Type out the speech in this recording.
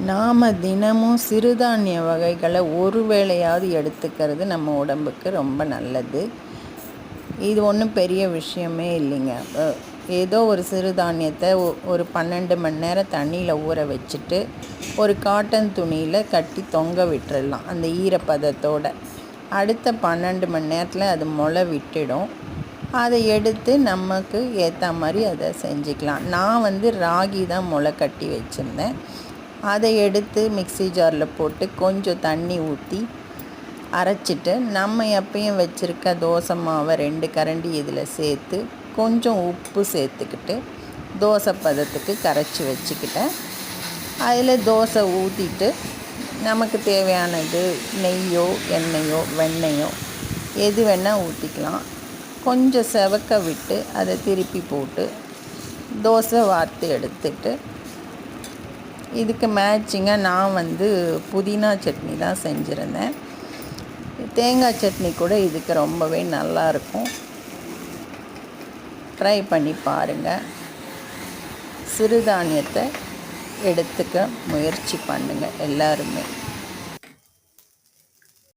நாம் தினமும் சிறுதானிய வகைகளை ஒரு வேளையாவது எடுத்துக்கிறது நம்ம உடம்புக்கு ரொம்ப நல்லது. இது ஒன்றும் பெரிய விஷயமே இல்லைங்க. ஏதோ ஒரு சிறுதானியத்தை ஒரு 12 மணி நேரம் தண்ணியில் ஊற வச்சுட்டு ஒரு காட்டன் துணியில் கட்டி தொங்க விட்டுறலாம் அந்த ஈரப்பதத்தோட. அடுத்த 12 மணி நேரத்தில் அது முளை விட்டுடும். அதை எடுத்து நமக்கு ஏற்ற மாதிரி அதை செஞ்சுக்கலாம். நான் ராகி தான் முளை கட்டி வச்சுருந்தேன். அதை எடுத்து மிக்ஸி ஜாரில் போட்டு கொஞ்சம் தண்ணி ஊற்றி அரைச்சிட்டு, நம்ம எப்பயும் வச்சுருக்க தோசை மாவை 2 கரண்டி இதில் சேர்த்து கொஞ்சம் உப்பு சேர்த்துக்கிட்டு தோசை பதத்துக்கு கரைச்சி வச்சுக்கிட்டேன். அதில் தோசை ஊற்றிட்டு நமக்கு தேவையானது நெய்யோ எண்ணெயோ வெண்ணெயோ எது வேணால் ஊற்றிக்கலாம். கொஞ்சம் செவக்க விட்டு அதை திருப்பி போட்டு தோசை வார்த்து எடுத்துட்டு, இதுக்கு மேட்சிங்காக நான் புதினா சட்னி தான் செஞ்சுருந்தேன். தேங்காய் சட்னி கூட இதுக்கு ரொம்பவே நல்லாயிருக்கும். ட்ரை பண்ணி பாருங்கள். சிறுதானியத்தை எடுத்துக்க முயற்சி பண்ணுங்கள் எல்லாருமே.